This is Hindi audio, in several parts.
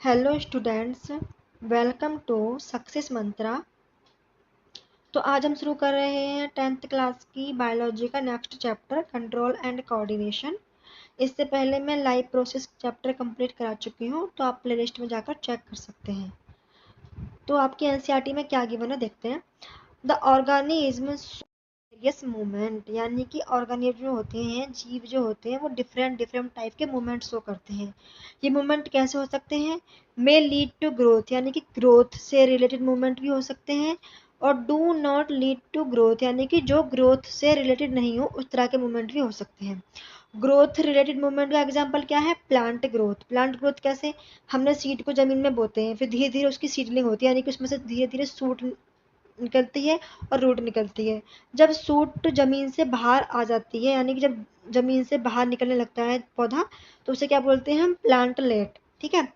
Hello students, welcome to Success Mantra. तो आज हम शुरू कर रहे हैं 10th क्लास की बायोलॉजी का next chapter control and coordination. इससे पहले मैं लाइव प्रोसेस चैप्टर कंप्लीट करा चुकी हूँ, तो आप प्लेलिस्ट में जाकर चेक कर सकते हैं। तो आपकी एनसीईआरटी में क्या गिवन है देखते हैं। द ऑर्गेनिज्म वेरियस मूवमेंट, यानी कि ऑर्गेनिज्म जो होते हैं, जीव जो होते हैं, वो डिफरेंट डिफरेंट टाइप के मूवमेंट शो करते हैं। ये मूवमेंट कैसे हो सकते हैं? मे लीड टू ग्रोथ, यानी कि ग्रोथ से रिलेटेड मूवमेंट भी हो सकते हैं, और do not lead to growth, यानी कि जो ग्रोथ से रिलेटेड नहीं हो उस तरह के मूवमेंट भी हो सकते हैं। ग्रोथ रिलेटेड मूवमेंट का एग्जांपल क्या है? Plant growth. प्लांट ग्रोथ कैसे? हमने सीड को जमीन में बोते हैं, फिर धीरे धीरे उसकी सीडलिंग होती है, यानी कि उसमें से धीरे धीरे सूट निकलती है और रूट निकलती है। जब सूट जमीन से बाहर आ जाती है, यानी कि जब जमीन से बाहर निकलने लगता है पौधा, तो उसे क्या बोलते हैं हम? प्लांटलेट। ठीक है।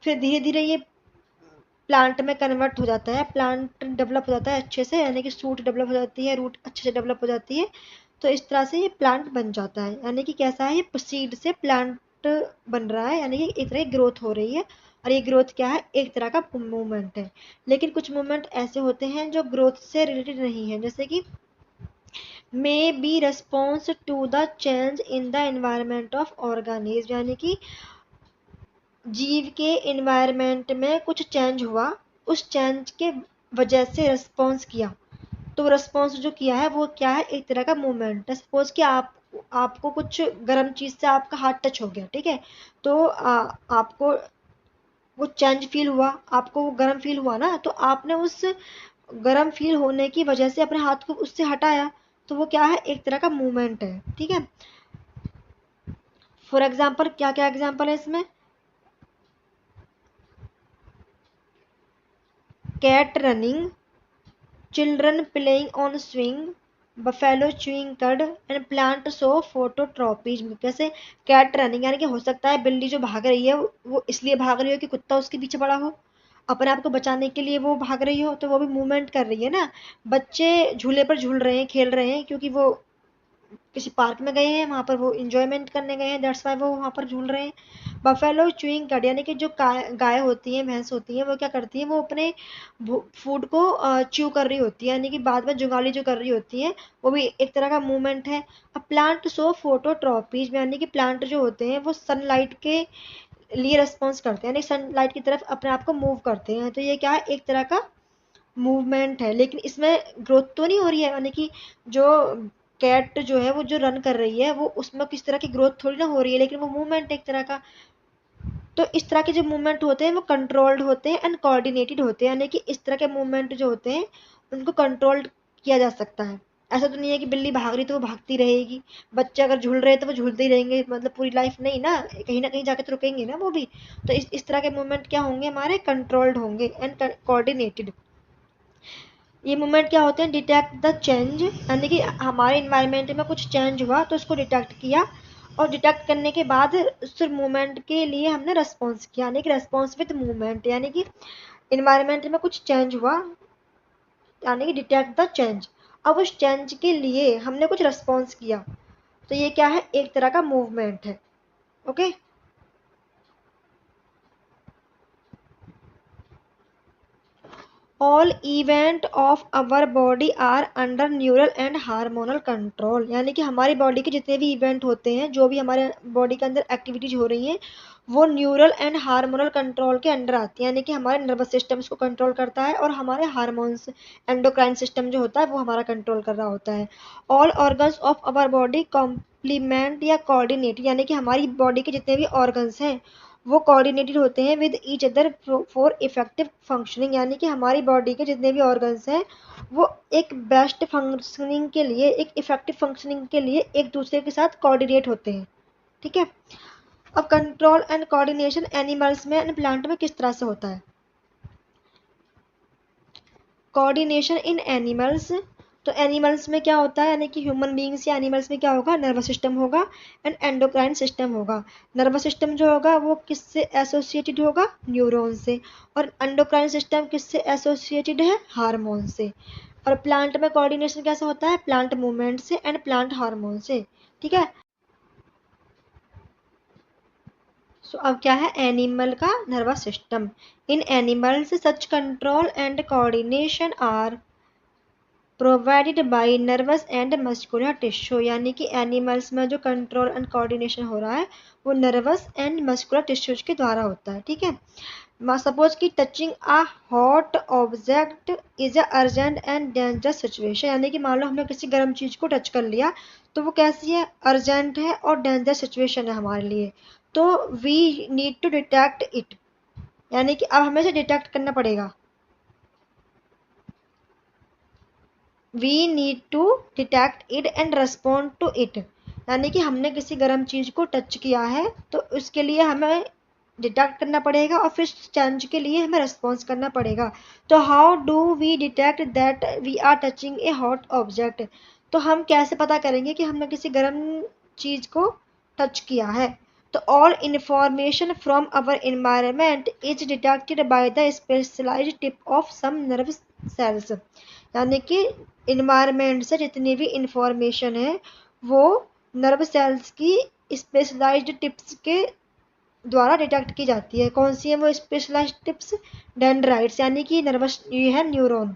फिर धीरे धीरे ये प्लांट में कन्वर्ट हो जाता है, प्लांट डेवलप हो जाता है अच्छे से, यानी कि सूट डेवलप हो जाती है, रूट अच्छे से डेवलप हो जाती है। तो इस तरह से ये प्लांट बन जाता है, यानी कि कैसा है? ये सीड से प्लांट बन रहा है, यानी कि एक तरह की ग्रोथ हो रही है। और ये ग्रोथ क्या है? एक तरह का मूवमेंट है। लेकिन कुछ मूवमेंट ऐसे होते हैं जो ग्रोथ से रिलेटेड नहीं है, जैसे कि may be response to the change in the environment of organism, यानी कि जीव के एनवायरमेंट में कुछ चेंज हुआ, उस चेंज के वजह से रिस्पॉन्स किया। तो रिस्पॉन्स जो किया है वो क्या है? एक तरह का मूवमेंट है। सपोज कि आपको कुछ गर्म चीज से आपका हाथ टच हो गया, ठीक है, तो आपको वो चेंज फील हुआ, आपको वो गर्म फील हुआ ना, तो आपने उस गर्म फील होने की वजह से अपने हाथ को उससे हटाया, तो वो क्या है? एक तरह का मूवमेंट है। ठीक है। फॉर एग्जाम्पल, क्या क्या एग्जाम्पल है इसमें? Cat running, children playing on swing, buffalo chewing cud and plant show phototropism. कैसे? कैट रनिंग, यानी कि हो सकता है बिल्ली जो भाग रही है वो इसलिए भाग रही हो कि कुत्ता उसके पीछे पड़ा हो, अपने आप को बचाने के लिए वो भाग रही हो, तो वो भी मूवमेंट कर रही है ना। बच्चे झूले पर झूल रहे हैं, खेल रहे हैं, क्योंकि वो किसी पार्क में गए हैं, वहां पर वो इंजॉयमेंट करने गए हैं, दैट्स वाई वो वहां पर झूल रहे हैं। बफेलो च्यूइंग कड, यानी कि जो गाय होती है, भैंस होती है, वो क्या करती है? वो अपने फूड को च्यू कर रही होती है, यानी कि बाद में जुगाली जो कर रही होती है, वो भी एक तरह का मूवमेंट है। अब प्लांट शो फोटोट्रॉपीज, यानी कि प्लांट जो होते हैं वो सनलाइट के लिए रिस्पॉन्स करते हैं, यानी सनलाइट की तरफ अपने आप को मूव करते हैं, तो ये क्या है? एक तरह का मूवमेंट है। लेकिन इसमें ग्रोथ तो नहीं हो रही है, यानी कि जो कैट जो है वो जो रन कर रही है, वो उसमें किस तरह की ग्रोथ थोड़ी ना हो रही है, लेकिन वो मूवमेंट एक तरह का। तो इस तरह के जो मूवमेंट होते हैं वो कंट्रोल्ड होते हैं एंड कोऑर्डिनेटेड होते हैं, यानी कि इस तरह के मूवमेंट जो होते हैं उनको कंट्रोल किया जा सकता है। ऐसा तो नहीं है कि बिल्ली भाग रही तो वो भागती रहेगी, बच्चे अगर झूल रहे हैं तो वो झूलते ही रहेंगे, मतलब पूरी लाइफ नहीं ना, कहीं ना कहीं जाके तो रुकेंगे ना वो भी। तो इस तरह के मूवमेंट क्या होंगे? हमारे कंट्रोल्ड होंगे एंड कोऑर्डिनेटेड। ये मूवमेंट क्या होते हैं? डिटेक्ट द चेंज, यानी कि हमारे इन्वायरमेंट में कुछ चेंज हुआ तो उसको डिटेक्ट किया, और डिटेक्ट करने के बाद उस मूवमेंट के लिए हमने रेस्पॉन्स किया, यानी कि रेस्पॉन्स विद मूवमेंट, यानी कि इन्वायरमेंट में कुछ चेंज हुआ, यानी कि डिटेक्ट द चेंज। अब उस चेंज के लिए हमने कुछ रेस्पॉन्स किया, तो ये क्या है? एक तरह का मूवमेंट है। Okay. All event of our body are under neural and hormonal control, यानी कि हमारी बॉडी के जितने भी इवेंट होते हैं, जो भी हमारे बॉडी के अंदर एक्टिविटीज हो रही हैं, वो न्यूरल एंड हार्मोनल कंट्रोल के अंडर आती है, यानी कि हमारे नर्वस सिस्टम को कंट्रोल करता है, और हमारे हार्मोन्स, एंडोक्राइन सिस्टम जो होता है वो हमारा कंट्रोल कर रहा होता है। All organs of our body complement या कोऑर्डिनेट, यानी कि हमारी बॉडी के जितने भी ऑर्गन्स हैं वो कोऑर्डिनेटेड होते हैं with each other for effective functioning, यानी कि हमारी बॉडी के जितने भी ऑर्गन्स हैं वो एक बेस्ट फंक्शनिंग के लिए, एक इफेक्टिव फंक्शनिंग के लिए एक दूसरे के साथ कोऑर्डिनेट होते हैं। ठीक है। अब कंट्रोल एंड कोऑर्डिनेशन एनिमल्स में एंड प्लांट में किस तरह से होता है? कोऑर्डिनेशन इन एनिमल्स, तो एनिमल्स में क्या होता है, यानी कि ह्यूमन बींग्स या एनिमल्स में क्या होगा? नर्वस सिस्टम होगा एंड एंडोक्राइन सिस्टम होगा। नर्वस सिस्टम जो होगा वो किससे एसोसिएटेड होगा? न्यूरॉन से। और एंडोक्राइन सिस्टम किससे एसोसिएटेड है? हार्मोन से। और प्लांट में कोऑर्डिनेशन कैसे होता है? प्लांट मूवमेंट से एंड प्लांट हार्मोन से। ठीक है। सो अब क्या है, एनिमल का nervous system. In animals such control and coordination are provided by nervous and muscular tissue, यानी कि एनिमल्स में जो कंट्रोल एंड कोऑर्डिनेशन हो रहा है वो नर्वस एंड मस्कुलर टिश्यूज के द्वारा होता है। ठीक है, सपोज कि touching a hot object is a urgent and dangerous situation, यानी कि मान लो हमने किसी गर्म चीज को टच कर लिया तो वो कैसी है, अर्जेंट है और डेंजरस सिचुएशन है हमारे लिए, तो we need to detect it, यानी कि अब हमें इसे डिटेक्ट करना पड़ेगा। We need to detect it and respond to it, यानी कि हमने किसी गर्म चीज को टच किया है तो उसके लिए हमें डिटेक्ट करना पड़ेगा और फिर चेंज के लिए हमें रिस्पॉन्स करना पड़ेगा। तो how do we detect that we are touching a hot object, तो हम कैसे पता करेंगे कि हमने किसी गर्म चीज को टच किया है। तो all information from our environment is detected by the specialised tip of some nerve cells, यानी कि इन्वायरमेंट से जितनी भी इंफॉर्मेशन है वो नर्व सेल्स की स्पेशलाइज्ड टिप्स के द्वारा डिटेक्ट की जाती है। कौन सी है वो स्पेशलाइज्ड टिप्स, डेंड्राइट्स, यानी कि नर्वस, ये है न्यूरॉन,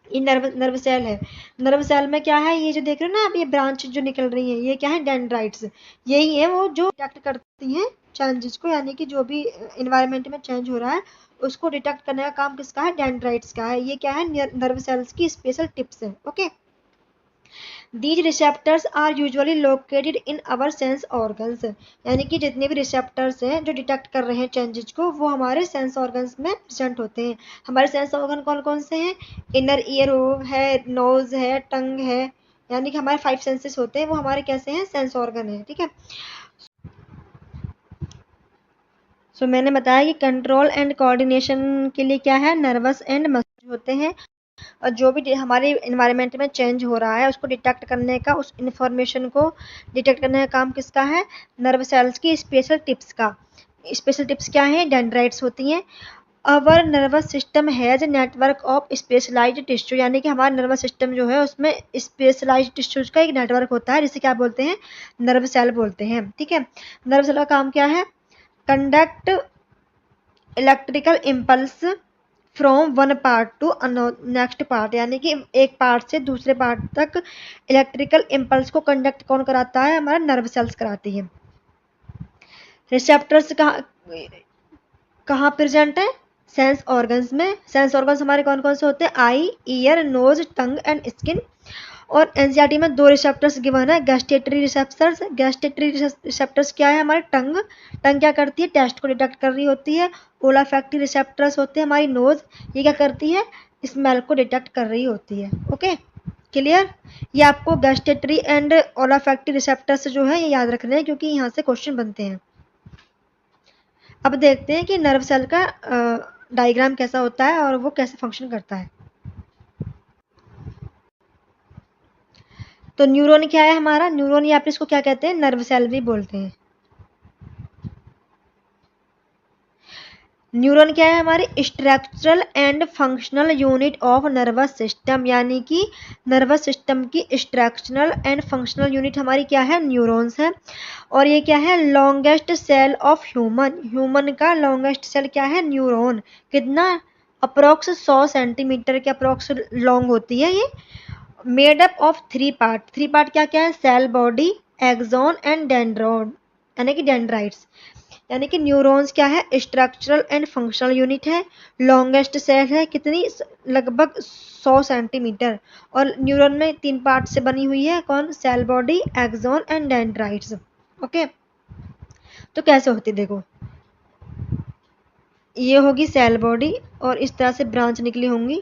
ये नर्व सेल है। नर्व सेल में क्या है, ये जो देख रहे हो ना आप, ये ब्रांच जो निकल रही है ये क्या है, डेंड्राइट्स, यही है वो जो डिटेक्ट करती हैं चेंजेस को, यानी कि जो भी इन्वायरमेंट में चेंज हो रहा है उसको डिटेक्ट करने का काम किसका है, डेंड्राइट्स का है। ये क्या है, नर्व सेल्स की स्पेशल टिप्स है। Okay, these receptors are usually located in our sense organs, यानी कि जितने भी रिसेप्टर्स हैं जो डिटेक्ट कर रहे हैं चेंजेस को वो हमारे सेंस ऑर्गन्स में प्रेजेंट होते हैं। हमारे सेंस ऑर्गन कौन कौन से हैं, इनर ईयर है, नोज है, टंग है, यानी कि हमारे 5 सेंसेस होते हैं वो हमारे कैसे हैं, सेंस ऑर्गन है। ठीक है, सो मैंने बताया कि कंट्रोल एंड कोऑर्डिनेशन के लिए क्या है, नर्वस एंड मस्कुलर होते हैं, और जो भी हमारे इन्वायरमेंट में चेंज हो रहा है उसको डिटेक्ट करने का, उस इंफॉर्मेशन को डिटेक्ट करने का काम किसका है, नर्व सेल्स की स्पेशल टिप्स का। स्पेशल टिप्स क्या है, डेंड्राइट्स होती हैं। Our nervous system has network of specialised tissue, यानी कि हमारा नर्वस सिस्टम जो है उसमें स्पेशलाइज्ड टिश्यूज का एक नेटवर्क होता है जिसे क्या बोलते हैं, नर्व सेल बोलते हैं। ठीक है, नर्व सेल का काम क्या है, conduct electrical impulse from one part two next part, यानी कि एक पार्ट से दूसरे पार्ट तक इलेक्ट्रिकल इम्पल्स को कंडक्ट कौन कराता है, हमारा नर्व सेल्स कराती है। रिसेप्टर्स कहाँ प्रेजेंट है, सेंस ऑर्गन्स में। सेंस ऑर्गन्स हमारे कौन कौन से होते हैं, eye, ear, nose, tongue and skin. और एनसीईआरटी में 2 रिसेप्टर्स गिवन है, गैस्टेटरी रिसेप्टर्स। गैस्टेटरी रिसेप्टर्स क्या है, हमारे टंग, टंग क्या करती है, टेस्ट को डिटेक्ट कर रही होती है। ओलाफैक्टरी रिसेप्टर्स होते हैं हमारी नोज, ये क्या करती है, स्मेल को डिटेक्ट कर रही होती है। ओके, क्लियर, ये आपको गैस्टेटरी एंड ओलाफैक्टरी रिसेप्टर्स जो है ये याद रखने हैं क्योंकि यहाँ से क्वेश्चन बनते हैं। अब देखते हैं कि नर्व सेल का डायग्राम कैसा होता है और वो कैसे फंक्शन करता है। तो न्यूरॉन क्या है हमारा, न्यूरॉन या फिर इसको क्या कहते हैं, नर्व सेल भी बोलते हैं। न्यूरॉन क्या है हमारी, structural and functional unit of nervous system, यानी कि नर्वस सिस्टम की स्ट्रक्चरल एंड फंक्शनल यूनिट हमारी क्या है, न्यूरॉन्स है। और ये क्या है, longest cell of human, human का लॉन्गेस्ट सेल क्या है, न्यूरॉन। कितना, अप्रोक्स 100 सेंटीमीटर के अप्रोक्स लॉन्ग होती है ये। Made up of 3 part, 3 part क्या क्या है, cell body, axon and dendron, यानी कि डेंड्राइट्स। यानी कि न्यूरॉन्स क्या है, स्ट्रक्चरल एंड फंक्शनल यूनिट है, लॉन्गेस्ट सेल है, कितनी, लगभग 100 सेंटीमीटर। और न्यूरॉन में 3 पार्ट से बनी हुई है, कौन, cell body, axon and dendrites. Okay, तो कैसे होती देखो, ये होगी सेल बॉडी और इस तरह से ब्रांच निकली होंगी,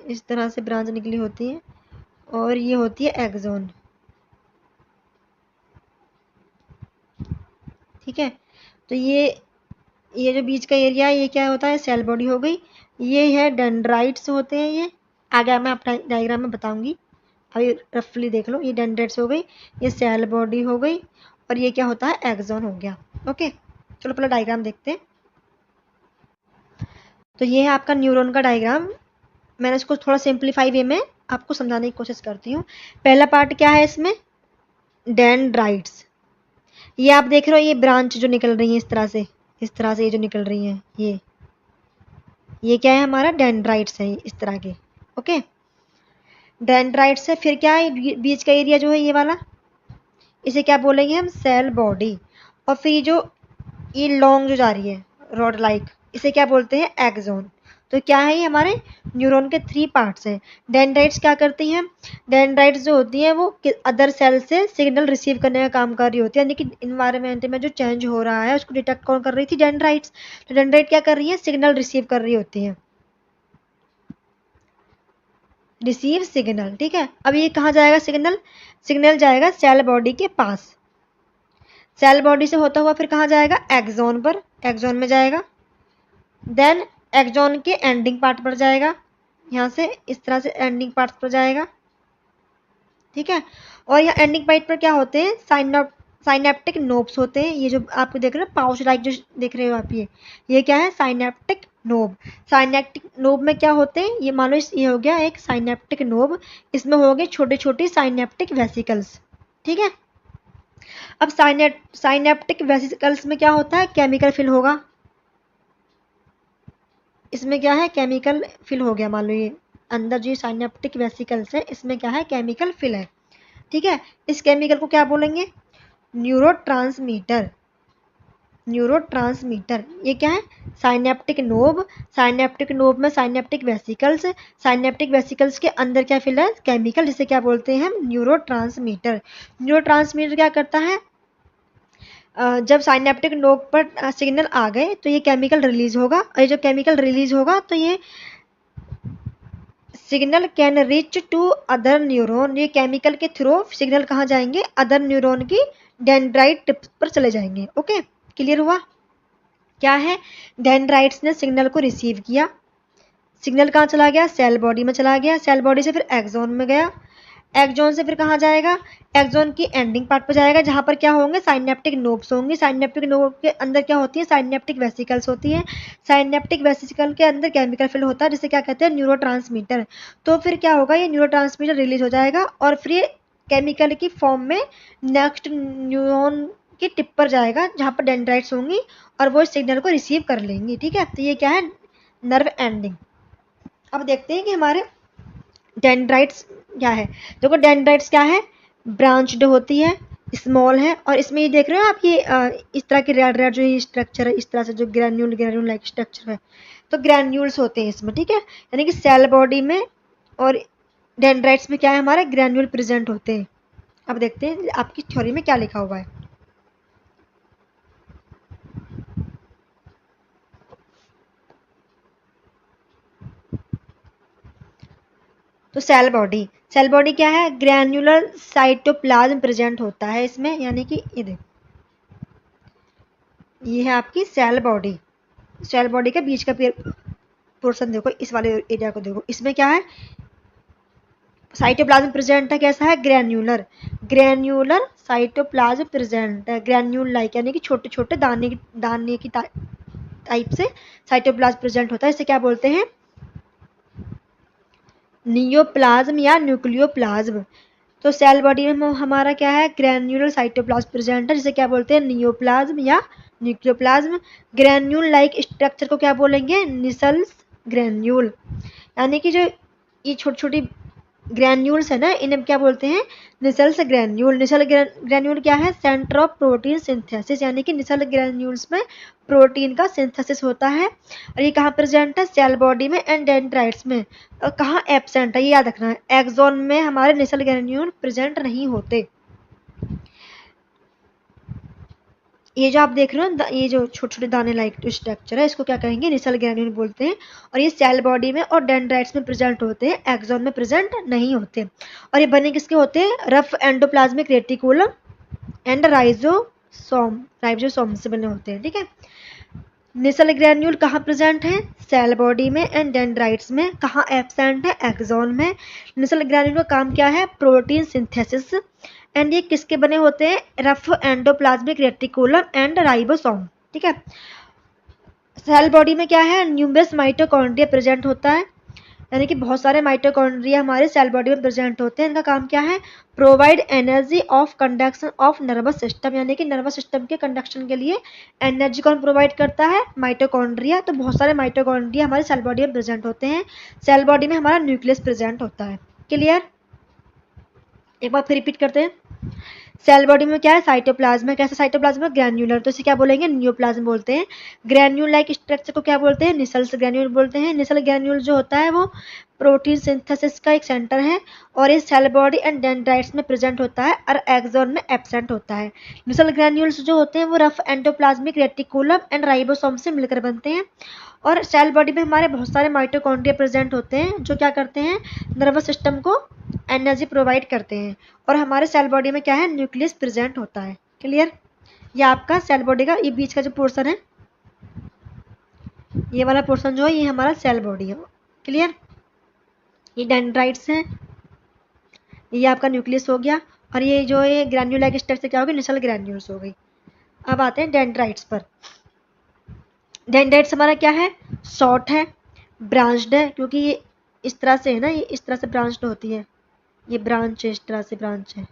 इस तरह से ब्रांच निकली होती है, और ये होती है एक्सॉन। ठीक है, तो ये जो बीच का एरिया है ये क्या होता है, सेल बॉडी हो गई। ये है डेंड्राइट्स होते हैं, ये आगे मैं अपना डायग्राम में बताऊंगी, अभी रफली देख लो। ये डेंड्राइट्स हो गई, ये सेल बॉडी हो गई, और ये क्या होता है, एक्सॉन हो गया। ओके, चलो पहले डायग्राम देखते हैं। तो ये है आपका न्यूरॉन का डायग्राम, मैंने इसको थोड़ा सिंप्लीफाई वे में आपको समझाने की कोशिश करती हूँ। पहला पार्ट क्या है इसमें, डेंड्राइट्स, ये आप देख रहे हो, ये ब्रांच जो निकल रही है इस तरह से ये जो निकल रही है, ये क्या है हमारा डेंड्राइट्स है इस तरह के। ओके, डेंड्राइट्स है। फिर क्या है, बीच का एरिया जो है ये वाला, इसे क्या बोलेंगे हम, सेल बॉडी। और फिर ये लॉन्ग जो जा रही है रॉड लाइक, इसे क्या बोलते हैं, एक्सोन। तो क्या है, ये हमारे न्यूरॉन के 3 पार्ट्स हैं। डेंड्राइट्स क्या करती हैं, डेंड्राइट्स जो होती हैं वो अदर सेल से सिग्नल रिसीव करने का काम कर रही होती है, यानी कि इन्वायरमेंट में जो चेंज हो रहा है उसको डिटेक्ट कौन कर रही थी, डेंड्राइट्स। तो डेंड्राइट क्या कर रही है, सिग्नल रिसीव कर रही होती है, रिसीव सिग्नल। ठीक है, अब ये कहाँ जाएगा सिग्नल, सिग्नल जाएगा सेल बॉडी के पास। सेल बॉडी से होता हुआ फिर कहाँ जाएगा, एक्सोन पर, एक्सोन में जाएगा। देन एक्सोन के एंडिंग पार्ट पर जाएगा, यहाँ से इस तरह से एंडिंग पार्ट पर जाएगा। ठीक है, और यहाँ एंडिंग पार्ट पर क्या होते हैं, साइनेप्टिक नोब्स होते हैं। ये जो आप देख रहे हो पाउच लाइक जो देख रहे हो आप, ये क्या है, साइनेप्टिक नोब। साइनेप्टिक नोब में क्या होते हैं, ये मान लो ये हो गया एक साइनेप्टिक नोब, इसमें हो गए छोटे छोटे साइनेप्टिक वेसिकल्स। ठीक है, अब साइनेप्टिक वेसिकल्स में क्या होता है, केमिकल फिल होगा। इसमें क्या है, केमिकल फिल हो गया, मान लो ये अंदर जो साइनेप्टिक वेसिकल्स है इसमें क्या है, केमिकल फिल है। ठीक है, इस केमिकल को क्या बोलेंगे, न्यूरोट्रांसमीटर। न्यूरोट्रांसमीटर ये क्या है, साइनेप्टिक नोब। साइनेप्टिक नोब में साइनेप्टिक वेसिकल्स, साइनेप्टिक वेसिकल्स के अंदर क्या फिल है, केमिकल, जिसे क्या बोलते हैं हम, न्यूरोट्रांसमीटर। न्यूरोट्रांसमीटर क्या करता है, जब साइनेप्टिक नोब पर सिग्नल आ गए तो ये केमिकल रिलीज होगा, और ये जो केमिकल रिलीज होगा तो ये signal can reach to other neuron. ये केमिकल के थ्रू सिग्नल कहाँ जाएंगे, अदर न्यूरॉन की डेंड्राइट टिप्स पर चले जाएंगे। ओके, क्लियर हुआ। क्या है, डेंड्राइट्स ने सिग्नल को रिसीव किया, सिग्नल कहाँ चला गया, सेल बॉडी में चला गया, सेल बॉडी से फिर एक्सोन में गया, एक्सोन से फिर कहाँ जाएगा, एक्सोन की एंडिंग पार्ट पर जाएगा, जहाँ पर क्या होंगे, साइनेप्टिक नोब्स होंगे। साइनेप्टिक नोब के अंदर क्या होती है, साइनेप्टिक वेसिकल्स होती है। साइनेप्टिक वेसिकल के अंदर केमिकल फिल होता है, जिसे क्या कहते हैं, न्यूरोट्रांसमीटर। तो फिर क्या होगा, ये न्यूरोट्रांसमीटर रिलीज हो जाएगा और फिर ये केमिकल की फॉर्म में नेक्स्ट न्यूरॉन की टिप पर जाएगा, जहाँ पर डेंड्राइट्स होंगी और वो सिग्नल को रिसीव कर लेंगी। ठीक है, तो ये क्या है, नर्व एंडिंग। अब देखते हैं कि हमारे डेंड्राइट्स क्या है। देखो डेंड्राइट्स क्या है, ब्रांच्ड होती है, स्मॉल है, और इसमें ये देख रहे हो आप, ये इस तरह के रेड रेड जो ये स्ट्रक्चर है, इस तरह से जो ग्रैन्यूल लाइक स्ट्रक्चर है, तो ग्रैन्यूल्स होते हैं इसमें। ठीक है, यानी कि सेल बॉडी में और डेंड्राइट्स में क्या है, हमारे ग्रैन्यूल प्रेजेंट होते हैं। अब देखते हैं आपकी थ्योरी में क्या लिखा हुआ है। तो सेल बॉडी क्या है, ग्रैन्युलर साइटोप्लाज्म प्रेजेंट होता है इसमें, यानी कि ये देखो, ये है आपकी सेल बॉडी। सेल बॉडी के बीच का पोर्शन देखो, इस वाले एरिया को देखो, इसमें क्या है, साइटोप्लाज्म प्रेजेंट है। कैसा है, ग्रैन्युलर साइटोप्लाज्म प्रेजेंट है, ग्रैन्यूल लाइक, यानी कि छोटे छोटे दाने की टाइप से साइटोप्लाज्म प्रेजेंट होता है। इसे क्या बोलते हैं, नियोप्लाज्म या न्यूक्लियोप्लाज्म। तो सेल बॉडी में हमारा क्या है, ग्रैन्युलर साइटोप्लाज्म प्रेजेंट है, जिसे क्या बोलते हैं, नियोप्लाज्म या न्यूक्लियोप्लाज्म। ग्रैन्यूल लाइक स्ट्रक्चर को क्या बोलेंगे, निसल्स ग्रैन्यूल, यानी कि जो ये छोटी छोटी ग्रैन्यूल्स है ना, इन्हें क्या बोलते हैं, निसल्स ग्रैन्यूल। निसल ग्रैन्यूल क्या है, सेंटर ऑफ प्रोटीन सिंथेसिस, यानी कि निसल ग्रैन्यूल्स में प्रोटीन का सिंथेसिस होता है। और ये कहाँ प्रेजेंट है, सेल बॉडी में एंड डेंड्राइट्स में। और कहाँ एब्सेंट है, ये याद रखना है, एक्सोन में हमारे निसल ग्रैन्यूल प्रेजेंट नहीं होते। ये जो आप देख रहे हो, ये जो छोटे छोटे दाने लाइक जो स्ट्रक्चर है, इसको क्या कहेंगे, निसल ग्रैन्यूल बोलते हैं। और ये सेल बॉडी में और डेंड्राइट्स में प्रेजेंट होते हैं, एक्सोन में प्रेजेंट नहीं होते। और ये बने किसके होते हैं, rough endoplasmic reticulum and ribosome से बने होते हैं। ठीक है, निसल ग्रैन्यूल कहाँ प्रेजेंट है, सेल बॉडी में एंड डेंड्राइट्स में। कहाँ एब्सेंट है, एक्सोन में। निसल ग्रैन्यूल का काम क्या है, प्रोटीन सिंथेसिस, एंड ये किसके बने होते हैं, rough endoplasmic reticulum and ribosome. ठीक है, सेल बॉडी में क्या है, न्यूमरस माइटोकॉन्ड्रिया प्रेजेंट होता है, यानी कि बहुत सारे माइटोकॉन्ड्रिया हमारे सेल बॉडी में प्रेजेंट होते हैं। इनका काम क्या है? Provide energy of conduction of nervous system, यानी कि नर्वस सिस्टम के कंडक्शन के लिए एनर्जी कौन प्रोवाइड करता है? माइटोकॉन्ड्रिया। तो बहुत सारे माइटोकॉन्ड्रिया हमारे सेल बॉडी में प्रेजेंट होते हैं। सेल बॉडी में हमारा न्यूक्लियस प्रेजेंट होता है। क्लियर? एक बार फिर रिपीट करते हैं। सेल बॉडी में क्या है? साइटोप्लाज्म है। कैसा साइटोप्लाज्म है? ग्रैन्युलर। तो इसे क्या बोलेंगे? न्यूप्लाज्म बोलते हैं। ग्रैन्यूल लाइक स्ट्रक्चर को क्या बोलते हैं? निसल्स ग्रैन्यूल बोलते हैं। निसल ग्रैन्यूल जो होता है वो प्रोटीन सिंथेसिस का एक सेंटर है और इस सेल बॉडी एंड डेंड्राइट्स में प्रेजेंट होता है और एक्सोन में एब्सेंट होता है। निसल ग्रैन्यूल्स जो होते हैं वो rough endoplasmic reticulum and ribosome से मिलकर बनते हैं और सेल बॉडी में हमारे बहुत सारे माइटोकॉन्ड्रिया प्रेजेंट होते हैं जो क्या करते हैं? नर्वस सिस्टम को एनर्जी प्रोवाइड करते हैं और हमारे सेल बॉडी में क्या है? न्यूक्लियस प्रेजेंट होता है। क्लियर? ये आपका सेल बॉडी का ये बीच का जो पोर्शन है, ये वाला पोर्शन जो है ये हमारा सेल बॉडी है। क्लियर? ये डेंड्राइट्स हैं, ये आपका न्यूक्लियस हो गया और ये जो ये ग्रैन्युलर स्ट्रक्चर क्या होगी? निसल ग्रैन्यूल्स हो गई। अब आते हैं डेंड्राइट्स पर। डेंड्राइट्स हमारा क्या है? शॉर्ट है, ब्रांच्ड है, क्योंकि ये इस तरह से है ना, ये इस तरह से ब्रांच्ड होती है। ये ब्रांच है, इस तरह से ब्रांच है,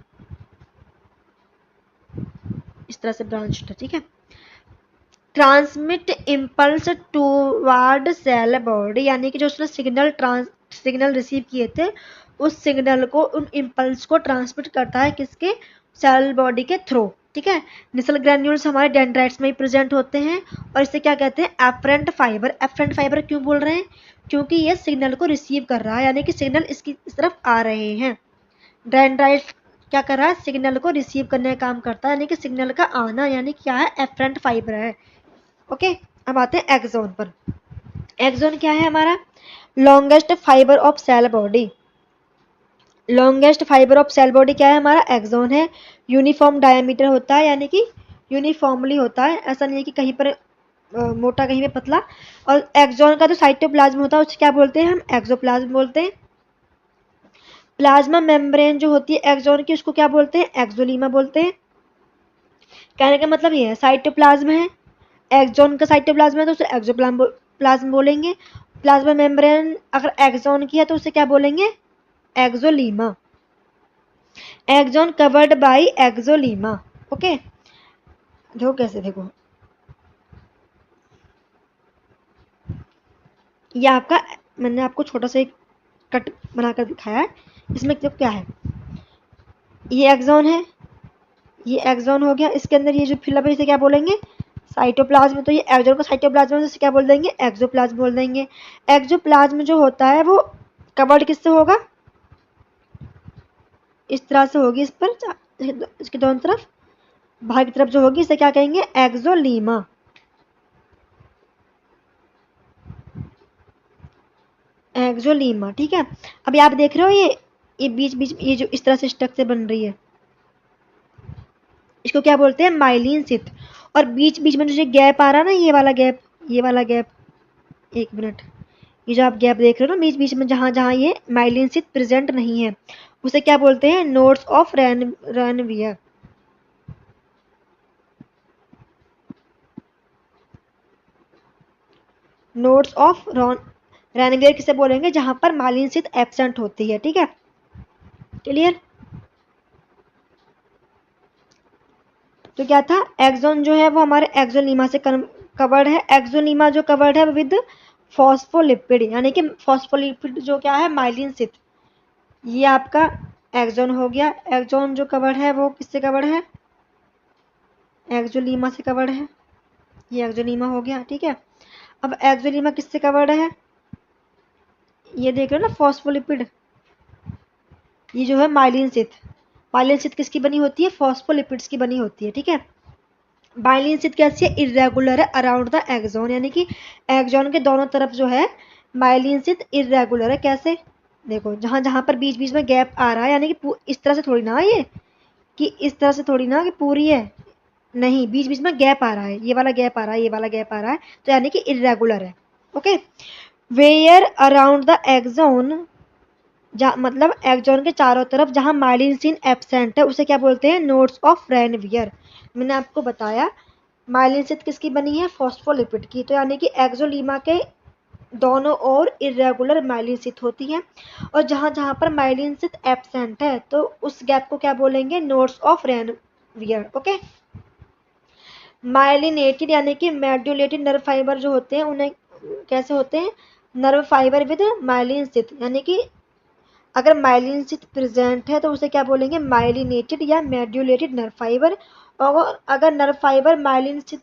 इस तरह से ब्रांच है। ठीक है? Transmit impulse toward cell body, यानी कि जो उसने सिग्नल रिसीव किए थे उस सिग्नल को, उन इम्पल्स को ट्रांसमिट करता है किसके? सेल बॉडी के थ्रू। ठीक है? निसल ग्रैन्यूल्स हमारे डेंड्राइट्स में ही प्रेजेंट होते हैं और इसे क्या कहते हैं? Efferent fibre. एफरेंट फाइबर क्यों बोल रहे हैं? क्योंकि ये सिग्नल को रिसीव कर रहा है, यानी कि सिग्नल इसकी इस तरफ आ रहे हैं। डेंड्राइट क्या कर रहा है? सिग्नल को रिसीव करने का काम करता है, यानी कि सिग्नल का आना यानी क्या है? एफरेंट फाइबर है। ओके, अब आते हैं एक्सोन पर। एक्सोन क्या है हमारा? Longest fibre of cell body. Longest fibre of cell body क्या है हमारा? एक्सोन है। यूनिफॉर्म डायमीटर होता है, यानी कि यूनिफॉर्मली होता है, ऐसा नहीं है कि कहीं पर मोटा कहीं पे पतला। और एक्सोन का जो साइटोप्लाज्म होता है उसे क्या बोलते हैं? हम एक्सोप्लाज्म बोलते हैं। प्लाज्मा मेम्ब्रेन जो होती है एक्सोन की उसको क्या बोलते हैं? एक्सोलीमा बोलते हैं। कहने का मतलब ये है साइटोप्लाज्म है, एक्सोन का साइटोप्लाज्म है तो उसे एक्सोप्लाज्म बोलेंगे। प्लाज्मा मेम्ब्रेन अगर एक्सोन की है तो उसे क्या बोलेंगे? Axolemma. Axon covered by axolemma. Okay, देखो कैसे, देखो ये आपका, मैंने आपको छोटा सा एक कट बनाकर दिखाया है। इसमें तो क्या है? ये एक्सोन है, ये एक्सोन हो गया, इसके अंदर ये जो फिलअप है इसे क्या बोलेंगे? साइटोप्लाज्म। तो ये एक्सोन का साइटोप्लाज्म है, इसे क्या बोल देंगे? एक्सोप्लाज्म बोल देंगे। एक्सोप्लाज्म जो होता है वो कवर्ड किससे होगा? इस तरह से होगी, इस पर इसके दोनों तरफ, बाहर की तरफ जो होगी इसे क्या कहेंगे? एक्सोलीमा। एक्सोलीमा। ठीक है? अभी आप देख रहे हो ये बीच बीच ये जो इस तरह से स्ट्रक्चर बन रही है इसको क्या बोलते हैं? Myelin sheath. और बीच बीच में जो गैप आ रहा है ना, ये वाला गैप, ये वाला गैप, एक मिनट, ये जो आप गैप देख रहे हो ना बीच बीच में, जहां जहां ये माइलिन शीथ प्रेजेंट नहीं है उसे क्या बोलते हैं? Nodes of Ranvier. Nodes of Ranvier किसे बोलेंगे? जहां पर माइलिन शीथ एब्सेंट होती है। ठीक है? क्लियर? तो क्या था? एक्सोन जो है वो हमारे एक्सोलीमा से कवर्ड है। एक्सोलीमा जो कवर्ड है विद फॉस्फोलिपिड, यानी कि फॉस्फोलिपिड जो क्या है? Myelin sheath. ये आपका एक्सोन हो गया। एक्सोन जो कवर्ड है वो किससे कवर्ड है? एक्सोलीमा से कवर्ड है। ये एक्सोलीमा हो गया। ठीक है? अब एक्सोलीमा किससे कवर्ड है? ये देख रहे हो ना फॉस्फोलिपिड, ये जो है माइलिन शीथ। माइलिन शीथ किसकी बनी होती है? फॉस्फोलिपिड्स की बनी होती है। ठीक है? माइलिन शीथ कैसी है? इरेगुलर है अराउंड द एक्सोन, यानी कि एक्सोन के दोनों तरफ जो है माइलिन शीथ इरेगुलर है। कैसे? देखो जहां जहां पर बीच बीच में गैप आ रहा है, यानी कि इस तरह से थोड़ी ना ये, कि इस तरह से थोड़ी ना कि पूरी है, नहीं, बीच बीच में गैप आ रहा है, ये वाला गैप आ रहा है, ये वाला गैप आ रहा है, तो यानी कि इरेगुलर है। Okay, where around the axon, मतलब एक्सोन के चारों तरफ जहां माइलिन शीथ एब्सेंट है उसे क्या बोलते हैं? Nodes of Ranvier. मैंने आपको बताया माइलिन शीथ किसकी बनी है? फॉस्फोलिपिड की। तो यानी कि एक्सोलीमा के दोनों ओर इरेगुलर माइलिन शीथ होती है, और जहां जहां पर माइलिन शीथ एब्सेंट है तो उस गैप को क्या बोलेंगे, nodes of Ranvier. Okay, myelinated यानी कि मेडुलेटेड नर्व फाइबर जो होते हैं उन्हें कैसे होते हैं, nerve fibre with myelin sheath, यानी कि अगर माइलिन शीथ प्रेजेंट है तो उसे क्या बोलेंगे, माइलिनेटेड या मेडुलेटेड नर्व फाइबर। और अगर नर्व फाइबर माइलिन शीथ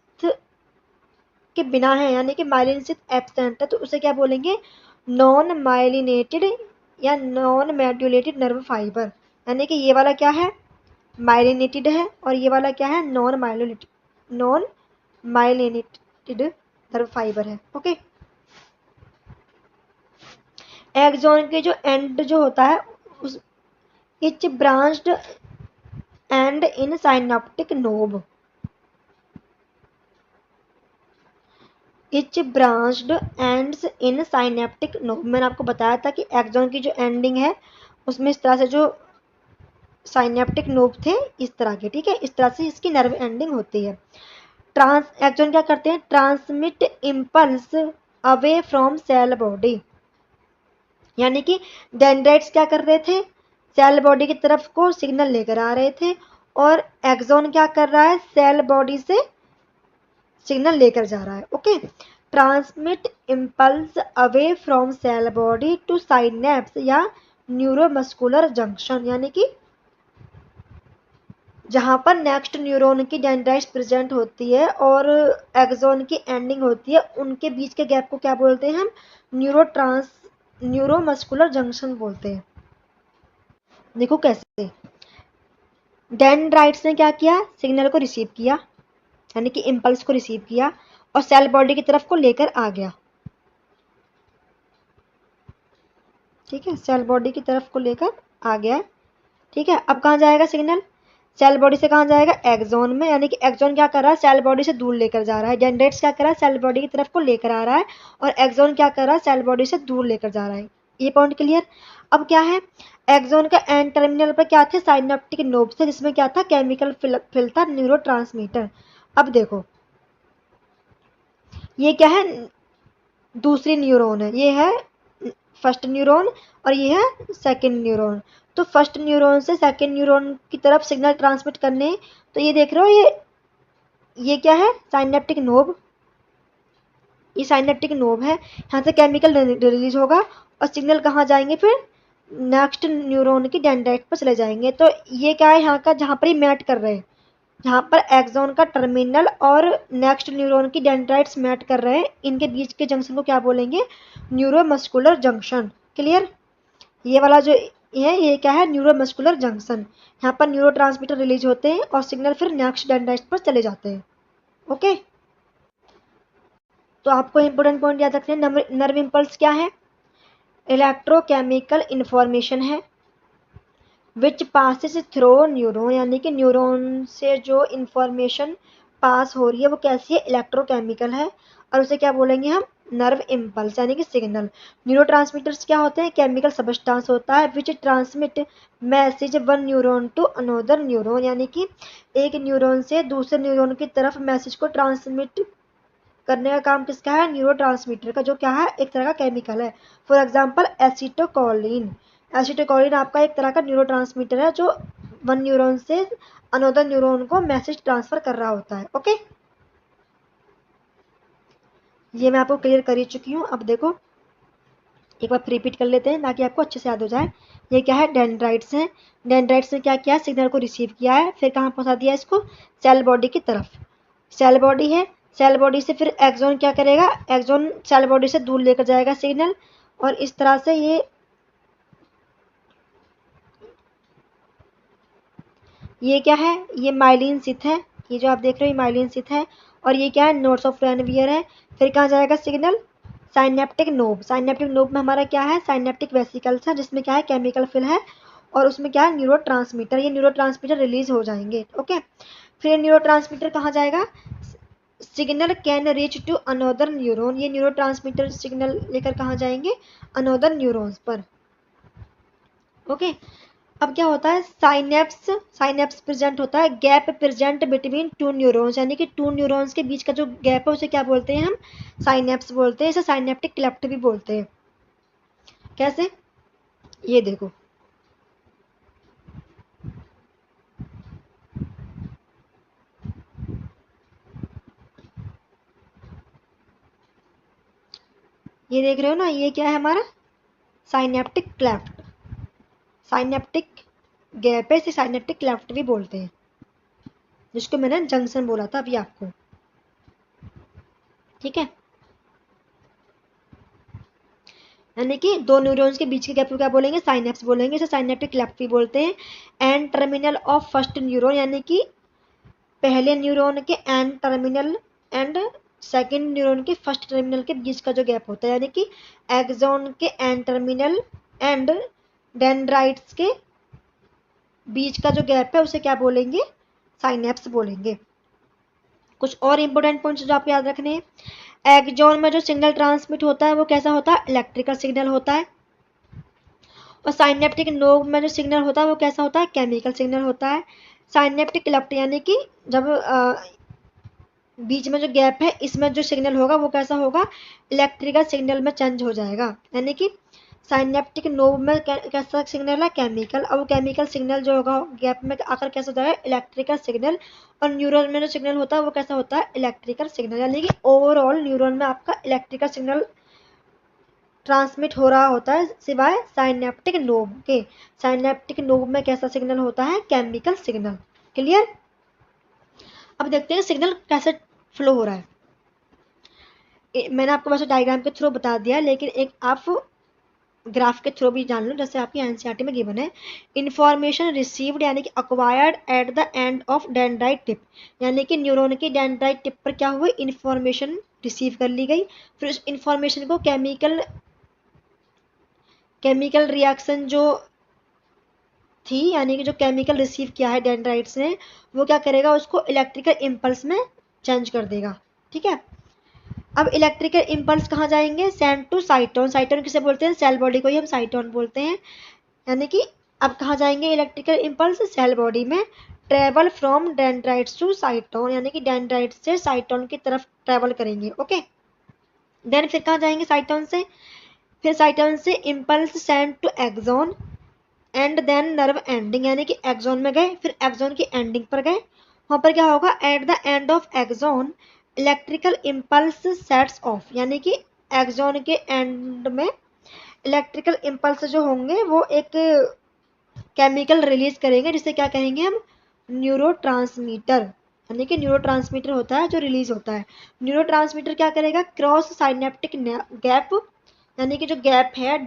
के बिना है यानी कि माइलिन शीथ एब्सेंट है तो उसे क्या बोलेंगे, नॉन माइलिनेटेड या नॉन मेडुलेटेड नर्व फाइबर। यानी कि ये वाला क्या है, माइलिनेटेड है, और ये वाला क्या है, नॉन माइलिनेटेड नर्व फाइबर है। ओके, एक्सॉन के जो एंड जो होता है उस each branched end in synaptic knob, each branched ends in synaptic knob. मैंने आपको बताया था कि एक्सॉन की जो एंडिंग है उसमें इस तरह से जो साइनेप्टिक नोब थे इस तरह के, ठीक है, इस तरह से इसकी नर्व एंडिंग होती है। एक्सॉन क्या करते हैं, transmit impulse away from cell body, यानी कि डेंड्राइट्स क्या कर रहे थे, सेल बॉडी की तरफ को सिग्नल लेकर आ रहे थे, और एक्सॉन क्या कर रहा है, सेल बॉडी से सिग्नल लेकर जा रहा है। Okay, transmit impulse away from cell body to synapse या न्यूरोमस्कुलर जंक्शन, यानी कि जहां पर नेक्स्ट न्यूरॉन की डेंड्राइट्स प्रेजेंट होती है और एक्सॉन की एंडिंग होती है, उनके बीच के गैप को क्या बोलते हैं हम, न्यूरोमस्कुलर जंक्शन बोलते हैं। देखो कैसे, डेंड्राइट्स ने क्या किया, सिग्नल को रिसीव किया यानी कि इम्पल्स को रिसीव किया और सेल बॉडी की तरफ को लेकर आ गया, ठीक है, सेल बॉडी की तरफ को लेकर आ गया, ठीक है। अब कहाँ जाएगा सिग्नल, सेल बॉडी से कहाँ जाएगा, एक्सॉन में, यानी कि एक्सॉन क्या कर रहा है, सेल बॉडी से दूर लेकर जा रहा है, डेंड्राइट्स क्या कर रहा है, सेल बॉडी की तरफ को लेकर आ रहा है, और एक्सॉन क्या कर रहा है, सेल बॉडी से दूर लेकर जा रहा है। ये पॉइंट क्लियर। अब क्या है, एक्सॉन का एंड टर्मिनल पर क्या थे, साइनेप्टिक नोब्स थे जिसमें क्या था, केमिकल फिल था, न्यूरोट्रांसमीटर। अब देखो ये क्या है, दूसरी न्यूरॉन है, ये है फर्स्ट न्यूरॉन और ये है सेकंड न्यूरॉन। तो फर्स्ट न्यूरॉन से सेकंड न्यूरॉन की तरफ सिग्नल ट्रांसमिट करने, तो ये देख रहे हो ये क्या है, साइनेप्टिक नोब, ये साइनेप्टिक नोब है, यहाँ से केमिकल रिलीज होगा और सिग्नल कहाँ जाएंगे, फिर नेक्स्ट न्यूरॉन की डेंड्राइट पर चले जाएंगे। तो ये क्या है, यहाँ का जहाँ पर ये मैट कर रहे हैं, जहाँ पर एक्सॉन का टर्मिनल और नेक्स्ट न्यूरॉन की डेंड्राइट्स मैट कर रहे हैं, इनके बीच के जंक्शन को क्या बोलेंगे, न्यूरोमस्कुलर जंक्शन। क्लियर, ये वाला जो ये क्या है, न्यूरोमस्कुलर जंक्शन, यहाँ पर न्यूरोट्रांसमीटर रिलीज होते हैं और सिग्नल फिर नेक्स्ट डेंड्राइट्स पर चले जाते हैं। ओके, तो आपको इंपॉर्टेंट पॉइंट याद रखने हैं, नर्व इम्पल्स क्या है, इलेक्ट्रोकेमिकल इंफॉर्मेशन है विच पासिस थ्रो न्यूरॉन, यानी कि न्यूरॉन से जो इंफॉर्मेशन पास हो रही है वो कैसी है, इलेक्ट्रोकेमिकल है, और उसे क्या बोलेंगे हम, नर्व इम्पल्स यानी कि सिग्नल। न्यूरोट्रांसमीटर्स क्या होते हैं, केमिकल सबस्टांस होता है which transmit message one neuron to another neuron, यानी कि एक न्यूरॉन से दूसरे न्यूरॉन की तरफ मैसेज को ट्रांसमिट करने का काम किसका है, न्यूरोट्रांसमीटर का, जो क्या है, एक तरह का केमिकल है। फॉर एग्जांपल एसिटोकोलिन, एसिटोकोलिन आपका एक तरह का न्यूरोट्रांसमीटर है जो वन न्यूरॉन से अनदर न्यूरॉन को मैसेज ट्रांसफर कर रहा होता है। ओके, ये मैं आपको क्लियर कर ही चुकी हूँ। अब देखो एक बार रिपीट कर लेते हैं ताकि आपको अच्छे से याद हो जाए। ये क्या है, डेंड्राइट्स हैं, डेंड्राइट्स ने क्या किया, सिग्नल को रिसीव किया है, फिर कहाँ पहुंचा दिया इसको, सेल बॉडी की तरफ, सेल बॉडी है, सेल बॉडी से फिर एक्सॉन क्या करेगा, एक्सॉन सेल बॉडी से दूर लेकर जाएगा सिग्नल, और इस तरह से ये क्या है, ये माइलिन शीथ है, ये जो आप देख रहे हो ये माइलिन शीथ है, और ये क्या है, नोड्स ऑफ रेनवियर है। फिर कहाँ जाएगा signal, synaptic knob, synaptic knob में हमारा क्या है, साइनेप्टिक वेसिकल्स है जिसमें क्या है, केमिकल फिल है, और उसमें क्या है, न्यूरोट्रांसमीटर, ये न्यूरोट्रांसमीटर रिलीज हो जाएंगे। ओके, फिर न्यूरोट्रांसमीटर कहाँ जाएगा, signal can reach to another neuron, ये न्यूरोट्रांसमीटर सिग्नल लेकर कहाँ जाएंगे, अनदर न्यूरॉन्स पर। ओके, अब क्या होता है, साइनेप्स प्रेजेंट होता है, gap present between two neurons, यानी कि टू न्यूरॉन्स के बीच का जो गैप है उसे क्या बोलते हैं हम, साइनेप्स बोलते हैं। इसे साइनेप्टिक क्लेफ्ट भी बोलते हैं। कैसे, ये देखो, ये देख रहे हो ना, ये क्या है हमारा साइनेप्टिक क्लेफ्ट, साइनेप्टिक गैप है, इसे साइनेप्टिक क्लेफ्ट भी बोलते हैं, जिसको मैंने जंक्शन बोला था अभी आपको। ठीक है, यानी कि दो न्यूरॉन्स के बीच के गैप को क्या बोलेंगे, साइनेप्स बोलेंगे, इसे साइनेप्टिक क्लेफ्ट भी बोलते हैं। And terminal of first neuron, यानी कि पहले न्यूरॉन के and terminal and second neuron के फर्स्ट टर्मिनल के बीच का जो गैप होता है, यानी कि एक्सॉन के एंड टर्मिनल एंड डेंड्राइट्स के बीच का जो गैप है उसे क्या बोलेंगे, साइनेप्स बोलेंगे। कुछ और इंपॉर्टेंट पॉइंट्स जो आपको याद रखने हैं, एक्सॉन में जो सिग्नल ट्रांसमिट होता है वो कैसा होता है, इलेक्ट्रिकल सिग्नल होता है। और साइनेप्टिक नोब में जो सिग्नल होता है वो कैसा होता है, केमिकल सिग्नल होता है। साइनेप्टिक क्लेफ्ट यानी कि जब बीच में जो गैप है इसमें जो सिग्नल होगा वो कैसा होगा, इलेक्ट्रिकल सिग्नल में चेंज हो जाएगा। यानी कि साइनेप्टिक नोब में कैसा सिग्नल है, केमिकल, और वो केमिकल सिग्नल जो होगा गैप में आकर कैसा हो जाएगा, इलेक्ट्रिकल सिग्नल। और न्यूरॉन में जो सिग्नल होता है वो कैसा होता है, इलेक्ट्रिकल सिग्नल। यानी कि ओवरऑल न्यूरॉन में आपका इलेक्ट्रिकल सिग्नल ट्रांसमिट हो रहा होता है, सिवाय साइनेप्टिक नोब के। साइनेप्टिक नोब में कैसा सिग्नल होता है, केमिकल सिग्नल। क्लियर। अब देखते हैं सिग्नल कैसे फ्लो हो रहा है। मैंने आपको वैसे डायग्राम के थ्रू बता दिया, लेकिन एक आप ग्राफ के थ्रू भी जान लो, जैसे आपकी एनसीईआरटी में गिवन है। इंफॉर्मेशन रिसीव्ड यानी कि acquired eight the end of dendrite tip, यानी कि न्यूरॉन की डेंड्राइट टिप पर क्या हुई, इंफॉर्मेशन रिसीव कर ली गई। फिर उस इंफॉर्मेशन को केमिकल रिएक्शन जो थी, यानी कि जो केमिकल रिसीव किया है डेंड्राइट्स ने, वो क्या करेगा, उसको इलेक्ट्रिकल इम्पल्स में चेंज कर देगा। ठीक है, अब इलेक्ट्रिकल इम्पल्स कहाँ जाएंगे, सेंड टू साइटोन। साइटोन किसे बोलते हैं, सेल बॉडी को ही हम साइटोन बोलते हैं। यानी कि अब कहाँ जाएंगे इलेक्ट्रिकल इम्पल्स, सेल बॉडी में। Travel from dendrites to cyton, यानी कि डेंड्राइट्स से साइटोन की तरफ ट्रेवल करेंगे। ओके, देन फिर कहाँ जाएंगे, साइटोन से, फिर साइटोन से impulse send to axon and then nerve ending, यानी कि एक्सोन में गए, फिर एक्सोन की एंडिंग पर गए। वहां पर क्या होगा, at the end of axon electrical impulse sets off, यानी कि एक्सोन के एंड में इलेक्ट्रिकल इम्पल्स जो होंगे वो एक केमिकल रिलीज करेंगे, जिसे क्या कहेंगे हम, न्यूरोट्रांसमीटर। यानी कि न्यूरोट्रांसमीटर होता है जो रिलीज होता है। न्यूरोट्रांसमीटर क्या करेगा, क्रॉस साइनेप्टिक गैप, यानी कि जो गैप है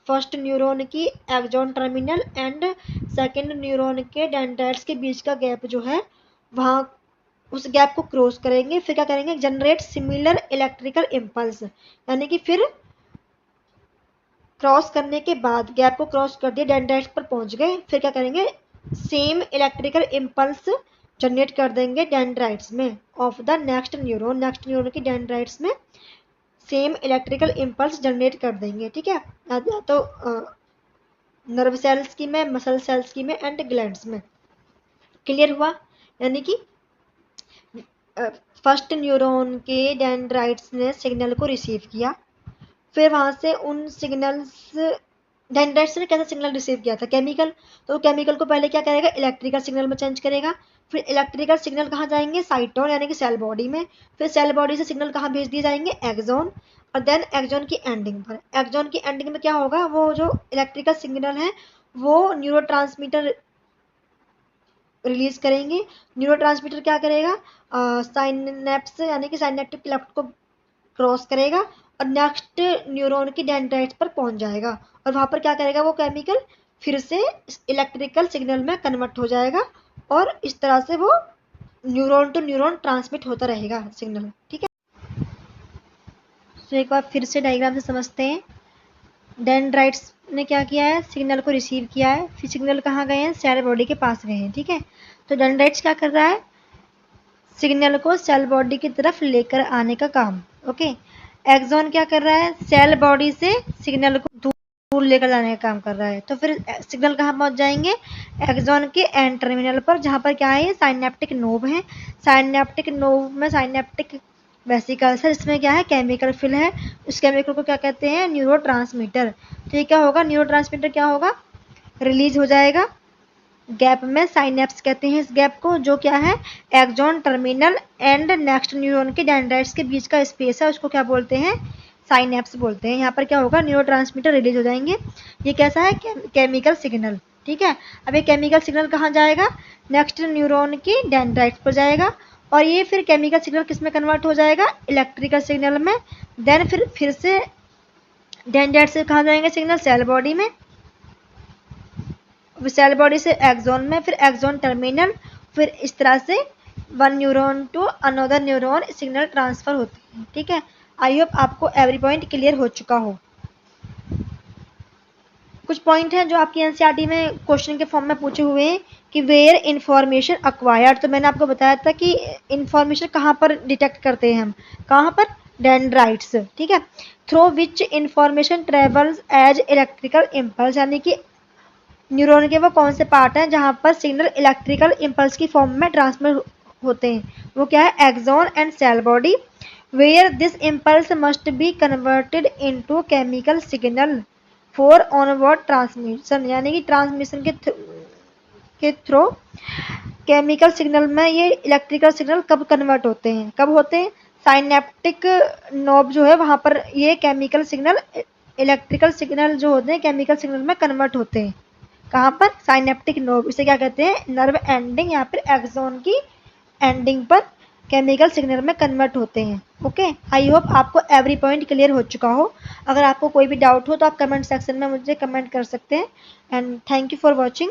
फर्स्ट न्यूरॉन की axon terminal and second neuron के डेंड्राइट्स के बीच का गैप जो है, वहां उस गैप को क्रॉस करेंगे। फिर क्या करेंगे, जनरेट सिमिलर इलेक्ट्रिकल इम्पल्स, यानी कि फिर क्रॉस करने के बाद, गैप को क्रॉस कर दिया, डेंड्राइट्स पर पहुंच गए, फिर क्या करेंगे, सेम इलेक्ट्रिकल इम्पल्स जनरेट कर देंगे डेंड्राइट्स में ऑफ द नेक्स्ट न्यूरॉन की डेंड्राइट्स में सेम इलेक्ट्रिकल इम्पल्स जनरेट कर देंगे। ठीक है, या तो नर्व सेल्स की में, मसल सेल्स की में एंड ग्लैंड्स में। क्लियर हुआ। यानी कि फर्स्ट न्यूरॉन के डेंड्राइट्स ने सिग्नल को रिसीव किया, फिर वहां से उन सिग्नल्स, डेंड्राइट्स ने कैसा सिग्नल रिसीव किया था, केमिकल, तो केमिकल को पहले क्या करेगा, इलेक्ट्रिकल सिग्नल में चेंज करेगा। फिर इलेक्ट्रिकल सिग्नल कहाँ जाएंगे, साइटोन, यानी कि सेल बॉडी में। फिर सेल बॉडी से सिग्नल कहाँ भेज दिए जाएंगे, एक्सोन। और देन एक्सोन की एंडिंग पर, एक्सोन की एंडिंग में क्या होगा, वो जो इलेक्ट्रिकल सिग्नल है वो न्यूरोट्रांसमीटर रिलीज करेंगे। न्यूरोट्रांसमीटर क्या करेगा, साइनेप्स यानी कि साइनेप्टिक क्लेफ्ट को क्रॉस करेगा और नेक्स्ट न्यूरॉन की डेंड्राइट्स पर पहुंच जाएगा, और वहां पर क्या करेगा, वो केमिकल फिर से इलेक्ट्रिकल सिग्नल में कन्वर्ट हो जाएगा, और इस तरह से वो न्यूरॉन टू न्यूरॉन ट्रांसमिट होता रहेगा सिग्नल। ठीक है, तो एक बार फिर से डायग्राम से समझते हैं। डेंड्राइट्स ने क्या किया है, सिग्नल को रिसीव किया है, फिर सिग्नल कहाँ गए हैं, सेल बॉडी के पास गए हैं। ठीक है, तो डेंड्राइट्स क्या कर रहा है, सिग्नल को सेल बॉडी की तरफ लेकर आने का काम। ओके, एक्सॉन क्या कर रहा है, सेल बॉडी से सिग्नल को दूर दूर लेकर जाने का काम कर रहा है। तो फिर सिग्नल कहाँ पहुंच जाएंगे, एक्सॉन के एंड टर्मिनल पर, जहाँ पर क्या है, ये साइनेप्टिक नोब है। साइनेप्टिक नोब में साइनेप्टिक वेसिकल्स है, इसमें क्या है, केमिकल फिल है। उस केमिकल को क्या कहते हैं, न्यूरोट्रांसमीटर। तो ये क्या होगा, न्यूरोट्रांसमीटर क्या होगा, रिलीज हो जाएगा गैप में, साइनेप्स कहते हैं इस गैप को, जो क्या है, axon terminal and next neuron के डेंड्राइट्स के बीच का स्पेस है, उसको क्या बोलते हैं, साइनेप्स बोलते हैं। यहाँ पर क्या होगा, न्यूरोट्रांसमीटर रिलीज हो जाएंगे। ये कैसा है, केमिकल सिग्नल, ठीक है। अब ये केमिकल सिग्नल कहाँ जाएगा, नेक्स्ट न्यूरॉन की डेंड्राइट्स पर जाएगा, और ये फिर केमिकल सिग्नल किस में कन्वर्ट हो जाएगा, इलेक्ट्रिकल सिग्नल में। देन फिर से डेंड्राइट से कहाँ जाएंगे सिग्नल, सेल बॉडी में, सेल बॉडी से एक्सॉन में, फिर एक्सॉन टर्मिनल, फिर इस तरह से one neuron to another neuron signal transfer होते हैं, ठीक है। आई होप आपको एवरी पॉइंट क्लियर हो चुका हो। कुछ पॉइंट हैं जो आपकी एनसीईआरटी में क्वेश्चन के फॉर्म में पूछे हुए हैं कि वेयर इंफॉर्मेशन अक्वायर्ड। तो मैंने आपको बताया था कि इंफॉर्मेशन कहाँ पर डिटेक्ट करते हैं हम, कहाँ पर, डेंड्राइट्स, ठीक है। Through which information travels as electrical impulse, यानी कि न्यूरॉन के वो कौन से पार्ट हैं जहाँ पर सिग्नल इलेक्ट्रिकल इम्पल्स की फॉर्म में ट्रांसमिट होते हैं, वो क्या है, axon and cell body. Where this impulse must be converted into chemical signal for onward transmission, यानी कि ट्रांसमिशन के थ्रू केमिकल सिग्नल में ये इलेक्ट्रिकल सिग्नल कब कन्वर्ट होते हैं, कब होते हैं, साइनेप्टिक नोब जो है वहाँ पर ये केमिकल सिग्नल इलेक्ट्रिकल सिग्नल जो होते हैं केमिकल सिग्नल में कन्वर्ट होते हैं। कहाँ पर, साइनेप्टिक नोब, इसे क्या कहते हैं, नर्व एंडिंग या फिर एक्सॉन की एंडिंग पर केमिकल सिग्नल में कन्वर्ट होते हैं। ओके, आई होप आपको एवरी पॉइंट क्लियर हो चुका हो। अगर आपको कोई भी डाउट हो तो आप कमेंट सेक्शन में मुझे कमेंट कर सकते हैं। And thank you for watching.